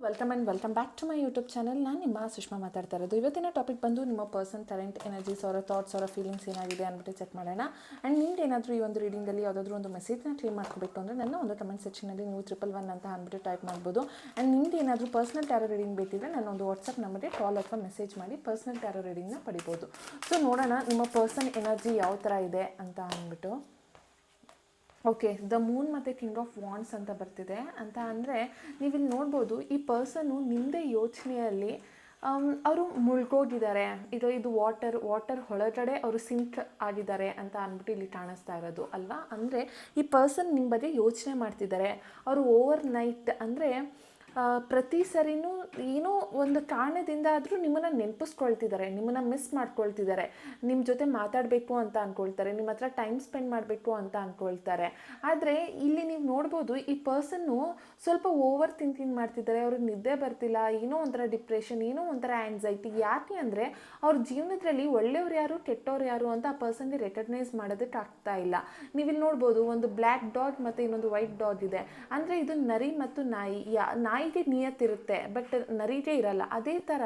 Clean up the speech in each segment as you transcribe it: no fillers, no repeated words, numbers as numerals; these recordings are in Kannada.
Welcome back to my YouTube channel. ನಾನು ನಿಮ್ಮ ಸುಷ್ಮಾ ಮಾತಾಡ್ತಾ ಇರೋದು. ಇವತ್ತಿನ ಟಾಪಿಕ್ ಬಂದು ನಿಮ್ಮ ಪರ್ಸನ್ ಕರೆಂಟ್ ಎನರ್ಜೀಸ್ ಅವರ ಥಾಟ್ಸ್ ಅವರ ಫೀಲಿಂಗ್ಸ್ ಏನಾಗಿದೆ ಅಂದ್ಬಿಟ್ಟು ಚೆಕ್ ಮಾಡೋಣ. ಆ್ಯಂಡ್ ನಿಮ್ದು ಏನಾದರೂ ಈ ಒಂದು ರೀಡಿಂಗಲ್ಲಿ ಯಾವುದಾದ್ರೂ ಒಂದು ಮೆಸೇಜ್ನ ಕ್ಲೇಮ್ ಮಾಡ್ಕೋಬೇಕು ಅಂದರೆ ನನ್ನ ಒಂದು ಕಮೆಂಟ್ ಸೆಕ್ಷನಲ್ಲಿ ನೀವು 111 ಅಂತ ಅಂದ್ಬಿಟ್ಟು ಟೈಪ್ ಮಾಡ್ಬೋದು. ಆ್ಯಂಡ್ ನಿಮ್ದು ಏನಾದರೂ ಪರ್ಸನಲ್ ಟ್ಯಾರೋ ರೀಡಿಂಗ್ ಬೇಕಿದ್ರೆ ನನ್ನ ಒಂದು ವಾಟ್ಸಪ್ ನಂಬರ್ಗೆ ಕಾಲ್ ಅಥವಾ ಮೆಸೇಜ್ ಮಾಡಿ ಪರ್ಸನಲ್ ಟ್ಯಾರೋ ರೀಡಿಂಗ್ನ ಪಡಿಬೋದು. ಸೊ ನೋಡೋಣ ನಿಮ್ಮ ಪರ್ಸನ್ ಎನರ್ಜಿ ಯಾವ ಥರ ಇದೆ ಅಂತ ಅಂದ್ಬಿಟ್ಟು. ಓಕೆ, ದ ಮೂನ್ ಮತ್ತು ಕಿಂಗ್ ಆಫ್ ವಾಂಡ್ಸ್ ಅಂತ ಬರ್ತಿದೆ. ಅಂತ ಅಂದರೆ ನೀವಿಲ್ಲಿ ನೋಡ್ಬೋದು, ಈ ಪರ್ಸನ್ನು ನಿಮ್ಮದೇ ಯೋಚನೆಯಲ್ಲಿ ಅವರು ಮುಳ್ಗೋಗಿದ್ದಾರೆ. ಇದು ವಾಟರ್ ಒಳಗಡೆ ಅವರು ಸಿಂಕ್ ಆಗಿದ್ದಾರೆ ಅಂತ ಅಂದ್ಬಿಟ್ಟು ಇಲ್ಲಿ ಕಾಣಿಸ್ತಾ ಇರೋದು ಅಲ್ವಾ. ಅಂದರೆ ಈ ಪರ್ಸನ್ ನಿಮ್ಮ ಬಗ್ಗೆ ಯೋಚನೆ ಮಾಡ್ತಿದ್ದಾರೆ. ಅವರು ಓವರ್ ನೈಟ್ ಅಂದರೆ ಪ್ರತಿ ಸರಿನೂ ಏನೋ ಒಂದು ಕಾರಣದಿಂದ ಆದರೂ ನಿಮ್ಮನ್ನು ನೆನಪಿಸ್ಕೊಳ್ತಿದ್ದಾರೆ, ನಿಮ್ಮನ್ನು ಮಿಸ್ ಮಾಡ್ಕೊಳ್ತಿದ್ದಾರೆ, ನಿಮ್ಮ ಜೊತೆ ಮಾತಾಡಬೇಕು ಅಂತ ಅಂದ್ಕೊಳ್ತಾರೆ, ನಿಮ್ಮ ಹತ್ರ ಟೈಮ್ ಸ್ಪೆಂಡ್ ಮಾಡಬೇಕು ಅಂತ ಅಂದ್ಕೊಳ್ತಾರೆ. ಆದರೆ ಇಲ್ಲಿ ನೀವು ನೋಡ್ಬೋದು, ಈ ಪರ್ಸನ್ನು ಸ್ವಲ್ಪ ಓವರ್ ಥಿಂಕಿಂಗ್ ಮಾಡ್ತಿದ್ದಾರೆ. ಅವ್ರಿಗೆ ನಿದ್ದೆ ಬರ್ತಿಲ್ಲ, ಏನೋ ಒಂಥರ ಡಿಪ್ರೆಷನ್, ಏನೋ ಒಂಥರ ಆ್ಯಂಗ್ಸೈಟಿ. ಯಾಕೆ ಅಂದರೆ ಅವ್ರ ಜೀವನದಲ್ಲಿ ಒಳ್ಳೆಯವ್ರು ಯಾರು ಕೆಟ್ಟವ್ರು ಯಾರು ಅಂತ ಆ ಪರ್ಸನ್ಗೆ ರೆಕಗ್ನೈಸ್ ಮಾಡೋದಕ್ಕೆ ಆಗ್ತಾ ಇಲ್ಲ. ನೀವಿಲ್ಲಿ ನೋಡ್ಬೋದು, ಒಂದು ಬ್ಲ್ಯಾಕ್ ಡಾಗ್ ಮತ್ತು ಇನ್ನೊಂದು ವೈಟ್ ಡಾಗ್ ಇದೆ. ಅಂದರೆ ಇದು ನರಿ ಮತ್ತು ನಾಯಿ. ನಾಯಿಗೆ ನಿಯತ್ತಿರುತ್ತೆ, ಬಟ್ ನರಿಗೆ ಇರಲ್ಲ. ಅದೇ ಥರ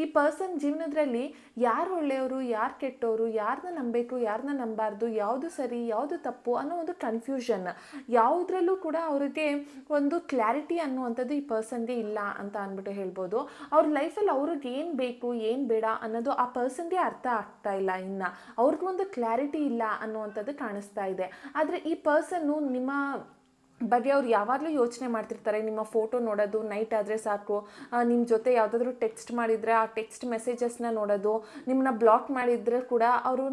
ಈ ಪರ್ಸನ್ ಜೀವನದಲ್ಲಿ ಯಾರು ಒಳ್ಳೆಯವರು ಯಾರು ಕೆಟ್ಟವರು, ಯಾರನ್ನ ನಂಬಬೇಕು ಯಾರನ್ನ ನಂಬಾರ್ದು, ಯಾವುದು ಸರಿ ಯಾವುದು ತಪ್ಪು ಅನ್ನೋ ಒಂದು ಕನ್ಫ್ಯೂಷನ್, ಯಾವುದ್ರಲ್ಲೂ ಕೂಡ ಅವರಿಗೆ ಒಂದು ಕ್ಲಾರಿಟಿ ಅನ್ನುವಂಥದ್ದು ಈ ಪರ್ಸನ್ಗೆ ಇಲ್ಲ ಅಂತ ಅಂದ್ಬಿಟ್ಟು ಹೇಳ್ಬೋದು. ಅವ್ರ ಲೈಫಲ್ಲಿ ಅವ್ರಿಗೆ ಏನು ಬೇಕು ಏನು ಬೇಡ ಅನ್ನೋದು ಆ ಪರ್ಸನ್ಗೆ ಅರ್ಥ ಆಗ್ತಾ ಇಲ್ಲ. ಇನ್ನು ಅವ್ರಿಗೊಂದು ಕ್ಲಾರಿಟಿ ಇಲ್ಲ ಅನ್ನುವಂಥದ್ದು ಕಾಣಿಸ್ತಾ ಇದೆ. ಆದರೆ ಈ ಪರ್ಸನ್ನು ನಿಮ್ಮ ಬಗ್ಗೆ ಅವ್ರು ಯಾವಾಗಲೂ ಯೋಚನೆ ಮಾಡ್ತಿರ್ತಾರೆ. ನಿಮ್ಮ ಫೋಟೋ ನೋಡೋದು, ನೈಟ್ ಆದರೆ ಸಾಕು ನಿಮ್ಮ ಜೊತೆ ಯಾವುದಾದ್ರೂ ಟೆಕ್ಸ್ಟ್ ಮಾಡಿದರೆ ಆ ಟೆಕ್ಸ್ಟ್ ಮೆಸೇಜಸ್ನ ನೋಡೋದು, ನಿಮ್ಮನ್ನ ಬ್ಲಾಕ್ ಮಾಡಿದರೆ ಕೂಡ ಅವರು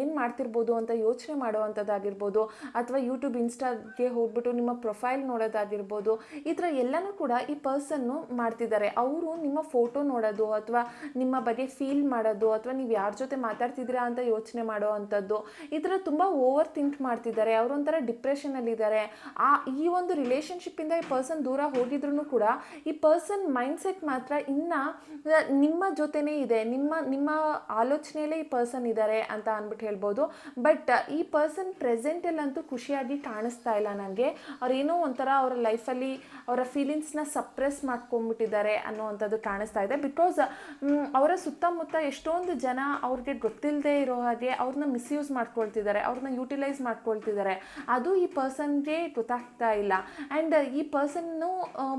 ಏನು ಮಾಡ್ತಿರ್ಬೋದು ಅಂತ ಯೋಚನೆ ಮಾಡುವಂಥದ್ದಾಗಿರ್ಬೋದು, ಅಥವಾ ಯೂಟ್ಯೂಬ್ ಇನ್ಸ್ಟಾಗೆ ಹೋಗ್ಬಿಟ್ಟು ನಿಮ್ಮ ಪ್ರೊಫೈಲ್ ನೋಡೋದಾಗಿರ್ಬೋದು. ಈ ಥರ ಎಲ್ಲನೂ ಕೂಡ ಈ ಪರ್ಸನ್ನು ಮಾಡ್ತಿದ್ದಾರೆ. ಅವರು ನಿಮ್ಮ ಫೋಟೋ ನೋಡೋದು ಅಥವಾ ನಿಮ್ಮ ಬಗ್ಗೆ ಫೀಲ್ ಮಾಡೋದು ಅಥವಾ ನೀವು ಯಾರ ಜೊತೆ ಮಾತಾಡ್ತಿದ್ದೀರಾ ಅಂತ ಯೋಚನೆ ಮಾಡೋ ಅಂಥದ್ದು, ಈ ಥರ ತುಂಬ ಓವರ್ ಥಿಂಕ್ ಮಾಡ್ತಿದ್ದಾರೆ. ಅವರೊಂಥರ ಡಿಪ್ರೆಷನಲ್ಲಿದ್ದಾರೆ. ಈ ಒಂದು ರಿಲೇಷನ್ಶಿಪ್ಪಿಂದ ಈ ಪರ್ಸನ್ ದೂರ ಹೋಗಿದ್ರೂ ಕೂಡ ಈ ಪರ್ಸನ್ ಮೈಂಡ್ಸೆಟ್ ಮಾತ್ರ ಇನ್ನು ನಿಮ್ಮ ಜೊತೆನೇ ಇದೆ, ನಿಮ್ಮ ಆಲೋಚನೆಯಲ್ಲೇ ಈ ಪರ್ಸನ್ ಇದ್ದಾರೆ ಅಂತ ಅಂದ್ಬಿಟ್ಟು ಹೇಳ್ಬೋದು. ಬಟ್ ಈ ಪರ್ಸನ್ ಪ್ರೆಸೆಂಟಲ್ಲಂತೂ ಖುಷಿಯಾಗಿ ಕಾಣಿಸ್ತಾ ಇಲ್ಲ ನನಗೆ. ಅವ್ರೇನೋ ಒಂಥರ ಅವರ ಲೈಫಲ್ಲಿ ಅವರ ಫೀಲಿಂಗ್ಸ್ನ ಸಪ್ರೆಸ್ ಮಾಡ್ಕೊಂಡ್ಬಿಟ್ಟಿದ್ದಾರೆ ಅನ್ನೋವಂಥದ್ದು ಕಾಣಿಸ್ತಾ ಇದೆ. ಬಿಕಾಸ್ ಅವರ ಸುತ್ತಮುತ್ತ ಎಷ್ಟೊಂದು ಜನ ಅವ್ರಿಗೆ ಗೊತ್ತಿಲ್ಲದೆ ಇರೋ ಹಾಗೆ ಅವ್ರನ್ನ ಮಿಸ್ಯೂಸ್ ಮಾಡ್ಕೊಳ್ತಿದ್ದಾರೆ, ಅವ್ರನ್ನ ಯೂಟಿಲೈಸ್ ಮಾಡ್ಕೊಳ್ತಿದ್ದಾರೆ. ಅದು ಈ ಪರ್ಸನ್ಗೆ ಗೊತ್ತಾಗ್ತಾ ಇಲ್ಲ. ಆ್ಯಂಡ್ ಈ ಪರ್ಸನ್ನು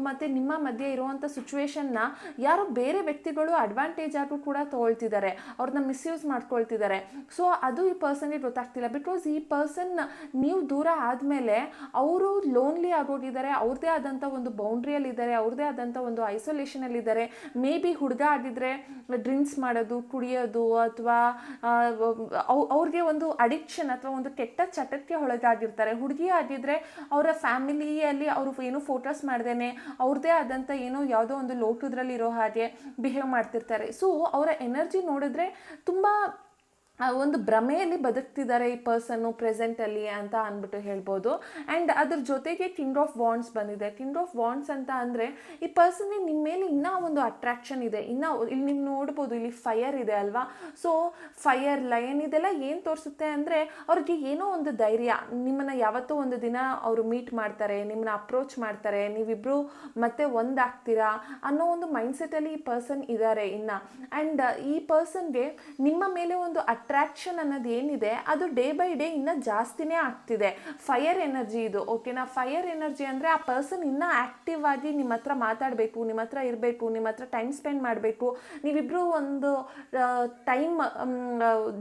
ಮತ್ತು ನಿಮ್ಮ ಮಧ್ಯೆ ಇರುವಂಥ ಸಿಚುವೇಶನ್ನ ಯಾರೋ ಬೇರೆ ವ್ಯಕ್ತಿಗಳು ಅಡ್ವಾಂಟೇಜ್ ಆಗೂ ಕೂಡ ತೊಗೊಳ್ತಿದ್ದಾರೆ, ಅವ್ರನ್ನ ಮಿಸ್ಯೂಸ್ ಮಾಡ್ಕೊಳ್ತಿದ್ದಾರೆ. ಸೊ ಅದು ಈ ಪರ್ಸನ್ಗೆ ಗೊತ್ತಾಗ್ತಿಲ್ಲ. ಬಿಕಾಸ್ ಈ ಪರ್ಸನ್ ನೀವು ದೂರ ಆದಮೇಲೆ ಅವರು ಲೋನ್ಲಿ ಆಗೋಗಿದ್ದಾರೆ, ಅವ್ರದ್ದೇ ಆದಂಥ ಒಂದು ಬೌಂಡ್ರಿಯಲ್ಲಿದ್ದಾರೆ, ಅವ್ರದ್ದೇ ಆದಂಥ ಒಂದು ಐಸೋಲೇಷನಲ್ಲಿದ್ದಾರೆ. ಮೇ ಬಿ ಹುಡುಗ ಆಗಿದ್ದರೆ ಡ್ರಿಂಕ್ಸ್ ಮಾಡೋದು, ಕುಡಿಯೋದು, ಅಥವಾ ಅವ್ರಿಗೆ ಒಂದು ಅಡಿಕ್ಷನ್ ಅಥವಾ ಒಂದು ಕೆಟ್ಟ ಚಟಕ್ಕೆ ಒಳಗಾಗಿರ್ತಾರೆ. ಹುಡುಗಿ ಆಗಿದ್ದರೆ ಅವರ ಫ್ಯಾಮಿಲಿಯಲ್ಲಿ ಅವರು ಏನು ಫೋಟೋಸ್ ಮಾಡ್ದೇನೆ ಅವ್ರದ್ದೇ ಆದಂಥ ಏನೋ ಯಾವುದೋ ಒಂದು ಲೋಟದ್ರಲ್ಲಿ ಇರೋ ಹಾಗೆ ಬಿಹೇವ್ ಮಾಡ್ತಿರ್ತಾರೆ. ಸೊ ಅವರ ಎನರ್ಜಿ ನೋಡಿದ್ರೆ ತುಂಬ ಒಂದು ಭ್ರಮೆಯಲ್ಲಿ ಬದುಕ್ತಿದ್ದಾರೆ ಈ ಪರ್ಸನ್ನು ಪ್ರೆಸೆಂಟಲ್ಲಿ ಅಂತ ಅಂದ್ಬಿಟ್ಟು ಹೇಳ್ಬೋದು. ಆ್ಯಂಡ್ ಅದ್ರ ಜೊತೆಗೆ ಕಿಂಗ್ ಆಫ್ ವಾಂಡ್ಸ್ ಬಂದಿದೆ. ಕಿಂಗ್ ಆಫ್ ವಾಂಡ್ಸ್ ಅಂತ ಅಂದರೆ ಈ ಪರ್ಸನ್ಗೆ ನಿಮ್ಮ ಮೇಲೆ ಇನ್ನೂ ಒಂದು ಅಟ್ರಾಕ್ಷನ್ ಇದೆ. ಇನ್ನೂ ಇಲ್ಲಿ ನೀವು ನೋಡ್ಬೋದು, ಇಲ್ಲಿ ಫೈರ್ ಇದೆ ಅಲ್ವಾ. ಸೊ ಫೈರ್, ಲಯನ್ ಇದೆಲ್ಲ ಏನು ತೋರಿಸುತ್ತೆ ಅಂದರೆ ಅವ್ರಿಗೆ ಏನೋ ಒಂದು ಧೈರ್ಯ. ನಿಮ್ಮನ್ನು ಯಾವತ್ತೋ ಒಂದು ದಿನ ಅವರು ಮೀಟ್ ಮಾಡ್ತಾರೆ, ನಿಮ್ಮನ್ನ ಅಪ್ರೋಚ್ ಮಾಡ್ತಾರೆ, ನೀವಿಬ್ಬರು ಮತ್ತೆ ಒಂದಾಗ್ತೀರಾ ಅನ್ನೋ ಒಂದು ಮೈಂಡ್ಸೆಟಲ್ಲಿ ಈ ಪರ್ಸನ್ ಇದ್ದಾರೆ ಇನ್ನು. ಆ್ಯಂಡ್ ಈ ಪರ್ಸನ್ಗೆ ನಿಮ್ಮ ಮೇಲೆ ಒಂದು ಅಟ್ರಾಕ್ಷನ್ ಅನ್ನೋದು ಏನಿದೆ ಅದು ಡೇ ಬೈ ಡೇ ಇನ್ನೂ ಜಾಸ್ತಿನೇ ಆಗ್ತಿದೆ. ಫೈರ್ ಎನರ್ಜಿ ಇದು, ಓಕೆನಾ. ಫೈರ್ ಎನರ್ಜಿ ಅಂದರೆ ಆ ಪರ್ಸನ್ ಇನ್ನೂ ಆ್ಯಕ್ಟಿವ್ ಆಗಿ ನಿಮ್ಮ ಹತ್ರ ಮಾತಾಡಬೇಕು, ನಿಮ್ಮ ಹತ್ರ ಇರಬೇಕು, ನಿಮ್ಮ ಹತ್ರ ಟೈಮ್ ಸ್ಪೆಂಡ್ ಮಾಡಬೇಕು, ನೀವಿಬ್ಬರು ಒಂದು ಟೈಮ್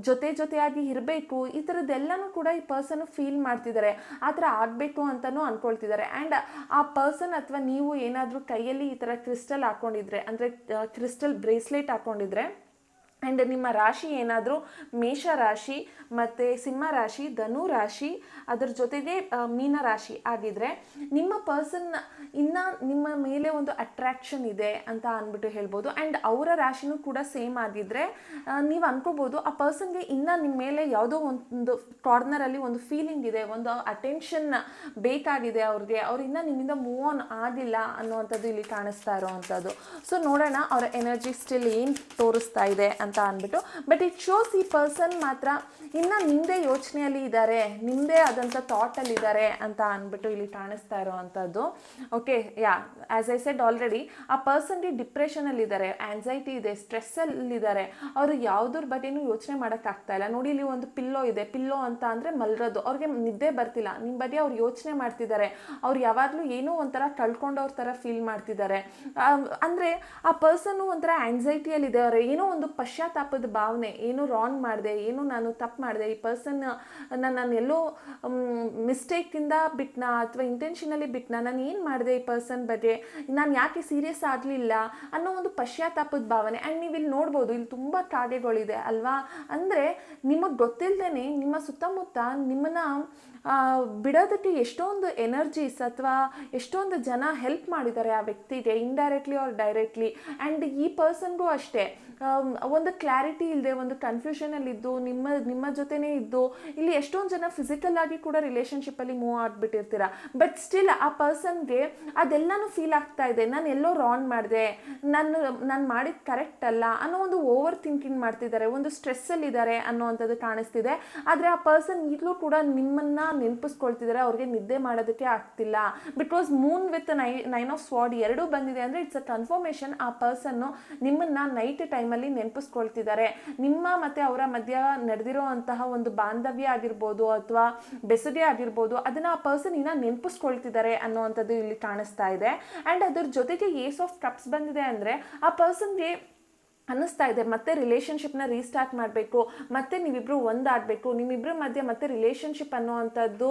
ಜೊತೆಯಾಗಿ ಇರಬೇಕು. ಈ ಥರದ್ದೆಲ್ಲನೂ ಕೂಡ ಈ ಪರ್ಸನ್ ಫೀಲ್ ಮಾಡ್ತಿದ್ದಾರೆ, ಆ ಥರ ಆಗಬೇಕು ಅಂತಲೂ ಅಂದ್ಕೊಳ್ತಿದ್ದಾರೆ. ಆ್ಯಂಡ್ ಆ ಪರ್ಸನ್ ಅಥವಾ ನೀವು ಏನಾದರೂ ಕೈಯಲ್ಲಿ ಈ ಥರ ಕ್ರಿಸ್ಟಲ್ ಹಾಕ್ಕೊಂಡಿದ್ರೆ, ಅಂದರೆ ಕ್ರಿಸ್ಟಲ್ ಬ್ರೇಸ್ಲೆಟ್ ಹಾಕ್ಕೊಂಡಿದ್ರೆ, ಆ್ಯಂಡ್ ನಿಮ್ಮ ರಾಶಿ ಏನಾದರೂ ಮೇಷ ರಾಶಿ ಮತ್ತು ಸಿಂಹ ರಾಶಿ, ಧನು ರಾಶಿ, ಅದರ ಜೊತೆಗೆ ಮೀನ ರಾಶಿ ಆಗಿದ್ದರೆ ನಿಮ್ಮ ಪರ್ಸನ್ ಇನ್ನು ನಿಮ್ಮ ಮೇಲೆ ಒಂದು ಅಟ್ರಾಕ್ಷನ್ ಇದೆ ಅಂತ ಅಂದ್ಬಿಟ್ಟು ಹೇಳ್ಬೋದು. ಆ್ಯಂಡ್ ಅವರ ರಾಶಿನೂ ಕೂಡ ಸೇಮ್ ಆಗಿದ್ದರೆ ನೀವು ಅನ್ಕೋಬೋದು ಆ ಪರ್ಸನ್ಗೆ ಇನ್ನು ನಿಮ್ಮ ಮೇಲೆ ಯಾವುದೋ ಒಂದು ಕಾರ್ನರಲ್ಲಿ ಒಂದು ಫೀಲಿಂಗ್ ಇದೆ, ಒಂದು ಅಟೆನ್ಷನ್ ಬೇಕಾಗಿದೆ ಅವ್ರಿಗೆ, ಅವ್ರು ಇನ್ನೂ ನಿಮ್ಮಿಂದ ಮೂವ್ ಆನ್ ಆಗಿಲ್ಲ ಅನ್ನುವಂಥದ್ದು ಇಲ್ಲಿ ಕಾಣಿಸ್ತಾ ಇರೋವಂಥದ್ದು. ಸೊ ನೋಡೋಣ ಅವರ ಎನರ್ಜಿ ಸ್ಟಿಲ್ ಏನು ತೋರಿಸ್ತಾ ಇದೆ ಅಂತ ಅಂತ ಅಂದ್ಬಿಟ್ಟು. ಬಟ್ ಇಟ್ ಶೋಸ್ ಈ ಪರ್ಸನ್ ಮಾತ್ರ ಇನ್ನು ನಿಮ್ಮದೇ ಯೋಚನೆಯಲ್ಲಿ ಇದ್ದಾರೆ, ನಿಮ್ಮದೇ ಆದಂಥ ಥಾಟಲ್ಲಿ ಇದ್ದಾರೆ ಅಂತ ಅಂದ್ಬಿಟ್ಟು ಇಲ್ಲಿ ಕಾಣಿಸ್ತಾ ಇರೋವಂಥದ್ದು. Okay, yeah, as I said already, ಆ ಪರ್ಸನ್ಗೆ ಡಿಪ್ರೆಷನಲ್ಲಿದ್ದಾರೆ, ಆ್ಯನ್ಸೈಟಿ ಇದೆ, ಸ್ಟ್ರೆಸ್ಸಲ್ಲಿದ್ದಾರೆ. ಅವರು ಯಾವುದ್ರ ಬಗ್ಗೆನೂ ಯೋಚನೆ ಮಾಡೋಕ್ಕಾಗ್ತಾ ಇಲ್ಲ. ನೋಡಿ, ಇಲ್ಲಿ ಒಂದು ಪಿಲ್ಲೋ ಇದೆ. ಪಿಲ್ಲೋ ಅಂತ ಅಂದರೆ ಮಲ್ರೋದು. ಅವ್ರಿಗೆ ನಿದ್ದೆ ಬರ್ತಿಲ್ಲ. ನಿಮ್ಮ ಬಗ್ಗೆ ಅವ್ರು ಯೋಚನೆ ಮಾಡ್ತಿದ್ದಾರೆ. ಅವ್ರು ಯಾವಾಗಲೂ ಏನೋ ಒಂಥರ ಕಳ್ಕೊಂಡವ್ರ ಥರ ಫೀಲ್ ಮಾಡ್ತಿದ್ದಾರೆ. ಅಂದರೆ ಆ ಪರ್ಸನ್ನು ಒಂಥರ ಆ್ಯನ್ಸೈಟಿಯಲ್ಲಿದ್ದಾರೆ. ಏನೋ ಒಂದು ಪಶ್ಚಾತ್ತಾಪದ ಭಾವನೆ, ಏನೋ ರಾಂಗ್ ಮಾಡಿದೆ, ಏನೋ ನಾನು ತಪ್ಪು ಮಾಡಿದೆ, ಈ ಪರ್ಸನ್ ನಾನು ಎಲ್ಲೋ ಮಿಸ್ಟೇಕಿಂದ ಬಿಟ್ನಾ ಅಥವಾ ಇಂಟೆನ್ಷನಲಿ ಬಿಟ್ನಾ, ನಾನು ಏನು ಮಾಡಿದೆ ಈ ಪರ್ಸನ್ ಬಗ್ಗೆ, ನಾನು ಯಾಕೆ ಸೀರಿಯಸ್ ಆಗಲಿಲ್ಲ ಅನ್ನೋ ಒಂದು ಪಶ್ಚಾತ್ತಾಪದ ಭಾವನೆ. ಆ್ಯಂಡ್ ನೀವು ಇಲ್ಲಿ ನೋಡ್ಬೋದು, ಇಲ್ಲಿ ತುಂಬ ಕಾರ್ಯಗಳಿದೆ ಅಲ್ವಾ. ಅಂದರೆ ನಿಮಗೆ ಗೊತ್ತಿಲ್ಲದೇ ನಿಮ್ಮ ಸುತ್ತಮುತ್ತ ನಿಮ್ಮನ್ನು ಬಿಡೋದಕ್ಕೆ ಎಷ್ಟೊಂದು ಎನರ್ಜೀಸ್ ಅಥವಾ ಎಷ್ಟೊಂದು ಜನ ಹೆಲ್ಪ್ ಮಾಡಿದ್ದಾರೆ ಆ ವ್ಯಕ್ತಿಗೆ, ಇಂಡೈರೆಕ್ಟ್ಲಿ ಆರ್ ಡೈರೆಕ್ಟ್ಲಿ. ಆ್ಯಂಡ್ ಈ ಪರ್ಸನ್ಗೂ ಅಷ್ಟೇ ಒಂದು ಕ್ಲಾರಿಟಿ ಇಲ್ಲದೆ, ಒಂದು ಕನ್ಫ್ಯೂಷನಲ್ಲಿದ್ದು ನಿಮ್ಮ ಜೊತೆನೇ ಇದ್ದು, ಇಲ್ಲಿ ಎಷ್ಟೊಂದು ಜನ ಫಿಸಿಕಲ್ ಆಗಿ ಕೂಡ ರಿಲೇಷನ್ಶಿಪ್ಪಲ್ಲಿ ಮೂವ್ ಆಗಿಬಿಟ್ಟಿರ್ತೀರ. ಬಟ್ ಸ್ಟಿಲ್ ಆ ಪರ್ಸನ್ಗೆ ಅದೆಲ್ಲನೂ ಫೀಲ್ ಆಗ್ತಾ ಇದೆ, ನಾನು ಎಲ್ಲೋ ರಾಂಗ್ ಮಾಡಿದೆ, ನಾನು ಮಾಡಿದ ಕರೆಕ್ಟ್ ಅಲ್ಲ ಅನ್ನೋ ಒಂದು ಓವರ್ ಥಿಂಕಿಂಗ್ ಮಾಡ್ತಿದ್ದಾರೆ, ಒಂದು ಸ್ಟ್ರೆಸ್ಸಲ್ಲಿದ್ದಾರೆ ಅನ್ನೋವಂಥದ್ದು ಕಾಣಿಸ್ತಿದೆ. ಆದರೆ ಆ ಪರ್ಸನ್ ಈಗಲೂ ಕೂಡ ನಿಮ್ಮನ್ನು ನೆನಪಿಸ್ಕೊಳ್ತಿದ್ದಾರೆ. ಅವ್ರಿಗೆ ನಿದ್ದೆ ಮಾಡೋದಕ್ಕೆ ಆಗ್ತಿಲ್ಲ. Because Moon with nine of sword ಎರಡೂ ಬಂದಿದೆ ಅಂದರೆ ಇಟ್ಸ್ ಅ ಕನ್ಫರ್ಮೇಷನ್. ಆ ಪರ್ಸನ್ನು ನಿಮ್ಮನ್ನು ನೈಟ್ ಟೈಮಲ್ಲಿ ನೆನಪಿಸ್ಕೊಳ್ತಿದ್ದಾರೆ. ನಿಮ್ಮ ಮತ್ತು ಅವರ ಮಧ್ಯ ನಡೆದಿರೋ ಅಂತಹ ಒಂದು ಬಾಂಧವ್ಯ ಆಗಿರ್ಬೋದು ಅಥವಾ ಬೆಸುಗೆ ಆಗಿರ್ಬೋದು, ಅದನ್ನು ಆ ಪರ್ಸನ್ ಇನ್ನೂ ನೆನಪಿಸ್ಕೊಳ್ತಿದ್ದಾರೆ ಅನ್ನೋವಂಥದ್ದು ಇಲ್ಲಿ ಕಾಣಿಸ್ತಾ ಇದೆ. ಆ್ಯಂಡ್ ಅದ್ರ ಜೊತೆಗೆ ಏಸ್ ಆಫ್ ಕಪ್ಸ್ ಬಂದಿದೆ ಅಂದರೆ ಆ ಪರ್ಸನ್ಗೆ ಅನ್ನಿಸ್ತಾ ಇದೆ ಮತ್ತೆ ರಿಲೇಷನ್ಶಿಪ್ನ ರೀಸ್ಟಾರ್ಟ್ ಮಾಡಬೇಕು, ಮತ್ತೆ ನೀವಿಬ್ಬರು ಒಂದಾಗಬೇಕು, ನಿಮ್ಮಿಬ್ಬರ ಮಧ್ಯೆ ಮತ್ತೆ ರಿಲೇಷನ್ಶಿಪ್ ಅನ್ನೋವಂಥದ್ದು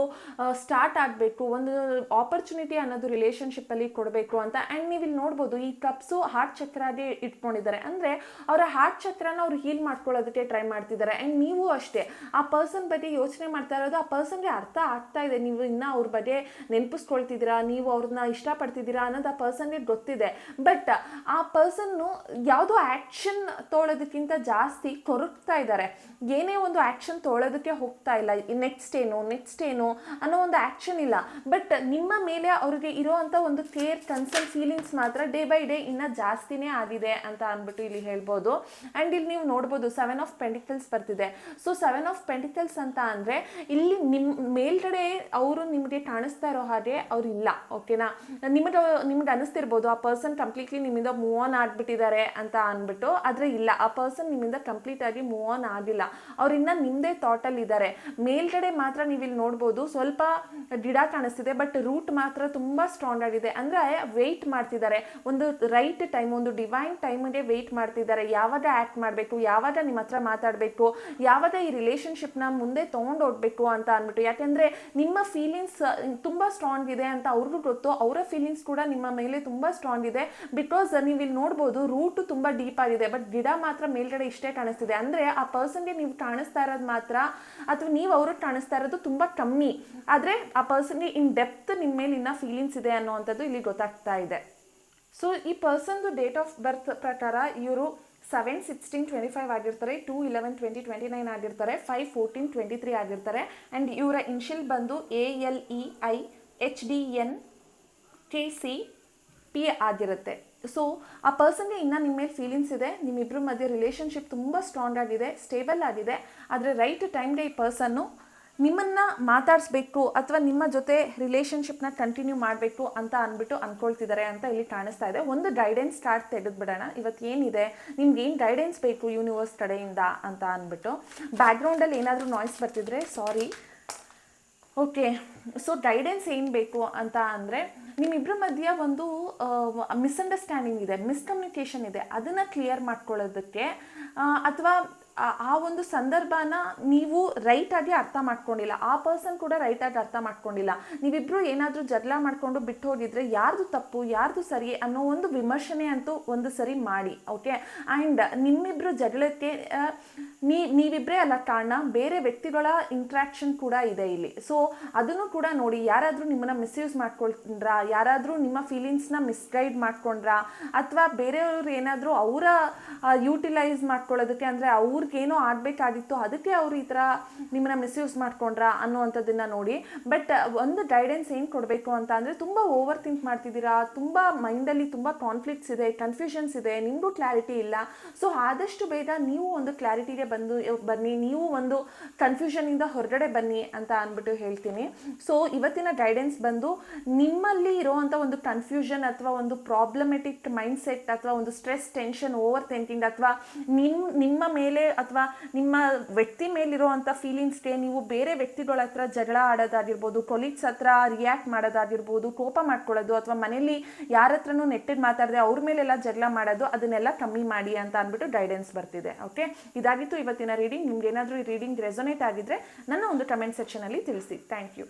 ಸ್ಟಾರ್ಟ್ ಆಗಬೇಕು, ಒಂದು ಆಪರ್ಚುನಿಟಿ ಅನ್ನೋದು ರಿಲೇಷನ್ಶಿಪ್ಪಲ್ಲಿ ಕೊಡಬೇಕು ಅಂತ. ಆ್ಯಂಡ್ ನೀವು ಇಲ್ಲಿ ನೋಡ್ಬೋದು, ಈ ಕಪ್ಸು ಹಾರ್ಟ್ ಚಕ್ರಾಗೆ ಇಟ್ಕೊಂಡಿದ್ದಾರೆ. ಅಂದರೆ ಅವರ ಹಾರ್ಟ್ ಚಕ್ರನ ಅವ್ರು ಹೀಲ್ ಮಾಡ್ಕೊಳ್ಳೋದಕ್ಕೆ ಟ್ರೈ ಮಾಡ್ತಿದ್ದಾರೆ. ಆ್ಯಂಡ್ ನೀವು ಅಷ್ಟೇ ಆ ಪರ್ಸನ್ ಬಗ್ಗೆ ಯೋಚನೆ ಮಾಡ್ತಾ ಇರೋದು ಆ ಪರ್ಸನ್ಗೆ ಅರ್ಥ ಆಗ್ತಾ ಇದೆ. ನೀವು ಇನ್ನೂ ಅವ್ರ ಬಗ್ಗೆ ನೆನಪಿಸ್ಕೊಳ್ತಿದ್ದೀರಾ, ನೀವು ಅವ್ರನ್ನ ಇಷ್ಟಪಡ್ತಿದ್ದೀರಾ ಅನ್ನೋದು ಆ ಪರ್ಸನ್ಗೆ ಗೊತ್ತಿದೆ. ಬಟ್ ಆ ಪರ್ಸನ್ನು ಯಾವುದೋ ಆ್ಯಕ್ಷನ್ ತೊಗೊಳೋದಕ್ಕಿಂತ ಜಾಸ್ತಿ ಕೊರಗ್ತಾ ಇದ್ದಾರೆ. ಏನೇ ಒಂದು ಆ್ಯಕ್ಷನ್ ತೊಗೊಳೋದಕ್ಕೆ ಹೋಗ್ತಾ ಇಲ್ಲ. ನೆಕ್ಸ್ಟ್ ಏನು ಅನ್ನೋ ಒಂದು ಆ್ಯಕ್ಷನ್ ಇಲ್ಲ. ಬಟ್ ನಿಮ್ಮ ಮೇಲೆ ಅವ್ರಿಗೆ ಇರೋವಂಥ ಒಂದು ಕೇರ್, ಕನ್ಸರ್ನ್, ಫೀಲಿಂಗ್ಸ್ ಮಾತ್ರ ಡೇ ಬೈ ಡೇ ಇನ್ನೂ ಜಾಸ್ತಿನೇ ಆಗಿದೆ ಅಂತ ಅಂದ್ಬಿಟ್ಟು ಇಲ್ಲಿ ಹೇಳ್ಬೋದು. ಆ್ಯಂಡ್ ಇಲ್ಲಿ ನೀವು ನೋಡ್ಬೋದು 7 ಆಫ್ ಪೆಂಟಿಕಲ್ಸ್ ಬರ್ತಿದೆ. ಸೊ 7 ಆಫ್ ಪೆಂಟಿಕಲ್ಸ್ ಅಂತ ಅಂದರೆ ಇಲ್ಲಿ ನಿಮ್ಮ ಮೇಲ್ಗಡೆ ಅವರು ನಿಮಗೆ ಕಾಣಿಸ್ತಾ ಇರೋ ಹಾಗೆ ಅವ್ರು ಇಲ್ಲ. ಓಕೆನಾ, ನಿಮ್ಗೆ ಅನ್ನಿಸ್ತಿರ್ಬೋದು ಆ ಪರ್ಸನ್ ಕಂಪ್ಲೀಟ್ಲಿ ನಿಮ್ಮಿಂದ ಮೂವ್ ಆನ್ ಆಗಿಬಿಟ್ಟಿದ್ದಾರೆ ಅಂತ ಅಂದ್ಬಿಟ್ಟು. ಆದರೆ ಇಲ್ಲ, ಆ ಪರ್ಸನ್ ನಿಮ್ಮಿಂದ ಕಂಪ್ಲೀಟ್ ಆಗಿ ಮೂವ್ ಆನ್ ಆಗಿಲ್ಲ. ಅವರಿಂದ ನಿಮ್ಮದೇ ಥಾಟಲ್ಲಿ ಇದ್ದಾರೆ. ಮೇಲ್ಗಡೆ ಮಾತ್ರ ನೀವು ಇಲ್ಲಿ ನೋಡ್ಬೋದು ಸ್ವಲ್ಪ ಗಿಡ ಕಾಣಿಸ್ತಿದೆ, ಬಟ್ ರೂಟ್ ಮಾತ್ರ ತುಂಬ ಸ್ಟ್ರಾಂಗ್ ಆಗಿದೆ. ಅಂದರೆ ವೆಯ್ಟ್ ಮಾಡ್ತಿದ್ದಾರೆ, ಒಂದು ರೈಟ್ ಟೈಮ್, ಒಂದು ಡಿವೈನ್ ಟೈಮ್ಗೆ ವೆಯ್ಟ್ ಮಾಡ್ತಿದ್ದಾರೆ. ಯಾವಾಗ ಆ್ಯಕ್ಟ್ ಮಾಡಬೇಕು, ಯಾವಾಗ ನಿಮ್ಮ ಹತ್ರ ಮಾತಾಡಬೇಕು, ಯಾವಾಗ ಈ ರಿಲೇಷನ್ಶಿಪ್ನ ಮುಂದೆ ತೊಗೊಂಡು ಹೋಗ್ಬೇಕು ಅಂತ ಅಂದ್ಬಿಟ್ಟು. ಯಾಕೆಂದರೆ ನಿಮ್ಮ ಫೀಲಿಂಗ್ಸ್ ತುಂಬ ಸ್ಟ್ರಾಂಗ್ ಇದೆ ಅಂತ ಅವ್ರಿಗೂ ಗೊತ್ತು. ಅವರ ಫೀಲಿಂಗ್ಸ್ ಕೂಡ ನಿಮ್ಮ ಮೇಲೆ ತುಂಬ ಸ್ಟ್ರಾಂಗ್ ಇದೆ. ಬಿಕಾಸ್ ನೀವು ಇಲ್ಲಿ ನೋಡ್ಬೋದು ರೂಟು ತುಂಬ ಡೀಪ್ ಆಗಿದೆ, ಬಟ್ ಗಿಡ ಮಾತ್ರ ಮೇಲ್ಗಡೆ ಇಷ್ಟೇ ಕಾಣಿಸ್ತಿದೆ. ಅಂದರೆ ಆ ಪರ್ಸನ್ಗೆ ನೀವು ಕಾಣಿಸ್ತಾ ಇರೋದು ಮಾತ್ರ, ಅಥವಾ ನೀವು ಅವ್ರಿಗೆ ಕಾಣಿಸ್ತಾ ಇರೋದು ತುಂಬ ಕಮ್ಮಿ. ಆದರೆ ಆ ಪರ್ಸನ್ಗೆ ಇನ್ ಡೆಪ್ತ್ ನಿಮ್ಮ ಮೇಲೆ ಇನ್ನೂ ಫೀಲಿಂಗ್ಸ್ ಇದೆ ಅನ್ನೋವಂಥದ್ದು ಇಲ್ಲಿ ಗೊತ್ತಾಗ್ತಾ ಇದೆ. ಸೊ ಈ ಪರ್ಸನ್ದು ಡೇಟ್ ಆಫ್ ಬರ್ತ್ ಪ್ರಕಾರ ಇವರು 7/16/25 ಆಗಿರ್ತಾರೆ, 2/11/2029 ಆಗಿರ್ತಾರೆ, 5/14/23 ಆಗಿರ್ತಾರೆ. ಆ್ಯಂಡ್ ಇವರ ಇನ್ಷಿಯಲ್ ಬಂದು ALEIHDNKCP ಆಗಿರುತ್ತೆ. ಸೊ ಆ ಪರ್ಸನ್ಗೆ ಇನ್ನೂ ನಿಮ್ಮ ಮೇಲೆ ಫೀಲಿಂಗ್ಸ್ ಇದೆ. ನಿಮ್ಮಿಬ್ಬರ ಮಧ್ಯೆ ರಿಲೇಷನ್ಶಿಪ್ ತುಂಬ ಸ್ಟ್ರಾಂಗ್ ಆಗಿದೆ, ಸ್ಟೇಬಲ್ ಆಗಿದೆ. ಆದರೆ ರೈಟ್ ಟೈಮ್ಗೆ ಈ ಪರ್ಸನ್ನು ನಿಮ್ಮನ್ನು ಮಾತಾಡಿಸ್ಬೇಕು ಅಥವಾ ನಿಮ್ಮ ಜೊತೆ ರಿಲೇಷನ್ಶಿಪ್ನ ಕಂಟಿನ್ಯೂ ಮಾಡಬೇಕು ಅಂತ ಅಂದ್ಬಿಟ್ಟು ಅಂದ್ಕೊಳ್ತಿದ್ದಾರೆ ಅಂತ ಇಲ್ಲಿ ಕಾಣಿಸ್ತಾ ಇದೆ. ಒಂದು ಗೈಡೆನ್ಸ್ ಕಾರ್ಡ್ ತೆಗೆದುಬಿಡೋಣ. ಇವತ್ತು ಏನಿದೆ, ನಿಮ್ಗೆ ಏನು ಗೈಡೆನ್ಸ್ ಬೇಕು ಯೂನಿವರ್ಸ್ ಕಡೆಯಿಂದ ಅಂತ ಅಂದ್ಬಿಟ್ಟು. ಬ್ಯಾಕ್ಗ್ರೌಂಡಲ್ಲಿ ಏನಾದರೂ ನಾಯ್ಸ್ ಬರ್ತಿದ್ರೆ ಸಾರಿ. ಓಕೆ, ಸೊ ಗೈಡೆನ್ಸ್ ಏನು ಬೇಕು ಅಂತ ಅಂದರೆ, ನಿಮ್ಮಿಬ್ಬರ ಮಧ್ಯೆ ಒಂದು ಮಿಸ್ಅಂಡರ್ಸ್ಟ್ಯಾಂಡಿಂಗ್ ಇದೆ, ಮಿಸ್ಕಮ್ಯುನಿಕೇಷನ್ ಇದೆ. ಅದನ್ನು ಕ್ಲಿಯರ್ ಮಾಡ್ಕೊಳ್ಳೋದಕ್ಕೆ ಅಥವಾ ಆ ಒಂದು ಸಂದರ್ಭನ ನೀವು ರೈಟಾಗಿ ಅರ್ಥ ಮಾಡ್ಕೊಂಡಿಲ್ಲ, ಆ ಪರ್ಸನ್ ಕೂಡ ರೈಟಾಗಿ ಅರ್ಥ ಮಾಡ್ಕೊಂಡಿಲ್ಲ. ನೀವಿಬ್ಬರು ಏನಾದರೂ ಜಗಳ ಮಾಡಿಕೊಂಡು ಬಿಟ್ಟು ಹೋಗಿದ್ರೆ ಯಾರ್ದು ತಪ್ಪು ಯಾರ್ದು ಸರಿ ಅನ್ನೋ ಒಂದು ವಿಮರ್ಶನೆ ಅಂತೂ ಒಂದು ಸರಿ ಮಾಡಿ. ಓಕೆ, ಆ್ಯಂಡ್ ನಿಮ್ಮಿಬ್ಬರು ಜಗಳಕ್ಕೆ ನೀವಿಬ್ಬರೇ ಅಲ್ಲ ಕಾರಣ, ಬೇರೆ ವ್ಯಕ್ತಿಗಳ ಇಂಟ್ರಾಕ್ಷನ್ ಕೂಡ ಇದೆ ಇಲ್ಲಿ. ಸೊ ಅದನ್ನು ಕೂಡ ನೋಡಿ. ಯಾರಾದರೂ ನಿಮ್ಮನ್ನ ಮಿಸ್ಯೂಸ್ ಮಾಡ್ಕೊಳ್ರಾ, ಯಾರಾದರೂ ನಿಮ್ಮ ಫೀಲಿಂಗ್ಸ್ನ ಮಿಸ್ಗೈಡ್ ಮಾಡ್ಕೊಂಡ್ರಾ, ಅಥವಾ ಬೇರೆಯವ್ರು ಏನಾದರೂ ಅವರ ಯೂಟಿಲೈಸ್ ಮಾಡ್ಕೊಳ್ಳೋದಕ್ಕೆ, ಅಂದರೆ ಅವ್ರಿಗೇನೋ ಆಗಬೇಕಾಗಿತ್ತು ಅದಕ್ಕೆ ಅವ್ರು ಈ ಥರ ನಿಮ್ಮನ್ನ ಮಿಸ್ಯೂಸ್ ಮಾಡ್ಕೊಂಡ್ರಾ ಅನ್ನುವಂಥದ್ದನ್ನು ನೋಡಿ. ಬಟ್ ಒಂದು ಗೈಡೆನ್ಸ್ ಏನು ಕೊಡಬೇಕು ಅಂತ ಅಂದರೆ, ತುಂಬ ಓವರ್ ಥಿಂಕ್ ಮಾಡ್ತಿದ್ದೀರಾ, ತುಂಬ ಮೈಂಡಲ್ಲಿ ತುಂಬ ಕಾನ್ಫ್ಲಿಕ್ಟ್ಸ್ ಇದೆ, ಕನ್ಫ್ಯೂಷನ್ಸ್ ಇದೆ, ನಿಮಗೂ ಕ್ಲಾರಿಟಿ ಇಲ್ಲ. ಸೊ ಆದಷ್ಟು ಬೇಗ ನೀವು ಒಂದು ಕ್ಲಾರಿಟಿಗೆ ಬನ್ನಿ, ನೀವು ಒಂದು ಕನ್ಫ್ಯೂಷನಿಂದ ಹೊರಗಡೆ ಬನ್ನಿ ಅಂತ ಅಂದ್ಬಿಟ್ಟು ಹೇಳ್ತೀನಿ. ಸೊ ಇವತ್ತಿನ ಗೈಡೆನ್ಸ್ ಬಂದು, ನಿಮ್ಮಲ್ಲಿ ಇರೋವಂಥ ಒಂದು ಕನ್ಫ್ಯೂಷನ್ ಅಥವಾ ಒಂದು ಪ್ರಾಬ್ಲಮೆಟಿಕ್ ಮೈಂಡ್ಸೆಟ್ ಅಥವಾ ಒಂದು ಸ್ಟ್ರೆಸ್, ಟೆನ್ಷನ್, ಓವರ್ ಥಿಂಕಿಂಗ್, ಅಥವಾ ನಿಮ್ಮ ಮೇಲೆ ಅಥವಾ ನಿಮ್ಮ ವ್ಯಕ್ತಿ ಮೇಲಿರುವಂಥ ಫೀಲಿಂಗ್ಸ್ಗೆ ನೀವು ಬೇರೆ ವ್ಯಕ್ತಿಗಳ ಹತ್ರ ಜಗಳ ಆಡೋದಾಗಿರ್ಬೋದು, ಕೊಲೀಗ್ಸ್ ಹತ್ರ ರಿಯಾಕ್ಟ್ ಮಾಡೋದಾಗಿರ್ಬೋದು, ಕೋಪ ಮಾಡ್ಕೊಳ್ಳೋದು, ಅಥವಾ ಮನೇಲಿ ಯಾರ ಹತ್ರನೂ ನೆಟ್ಟಿಗೆ ಮಾತಾಡದೆ ಅವ್ರ ಮೇಲೆಲ್ಲ ಜಗಳ ಮಾಡೋದು, ಅದನ್ನೆಲ್ಲ ಕಮ್ಮಿ ಮಾಡಿ ಅಂತ ಅಂದ್ಬಿಟ್ಟು ಗೈಡೆನ್ಸ್ ಬರ್ತಿದೆ. ಓಕೆ, ಇದಾಗಿತ್ತು ಇವತ್ತಿನ ರೀಡಿಂಗ್. ನಿಮ್ಗೆ ಏನಾದರೂ ಈ ರೀಡಿಂಗ್ ರೆಸೊನೇಟ್ ಆಗಿದ್ರೆ ನನ್ನ ಒಂದು ಕಮೆಂಟ್ ಸೆಕ್ಷನಲ್ಲಿ ತಿಳಿಸಿ. Thank you.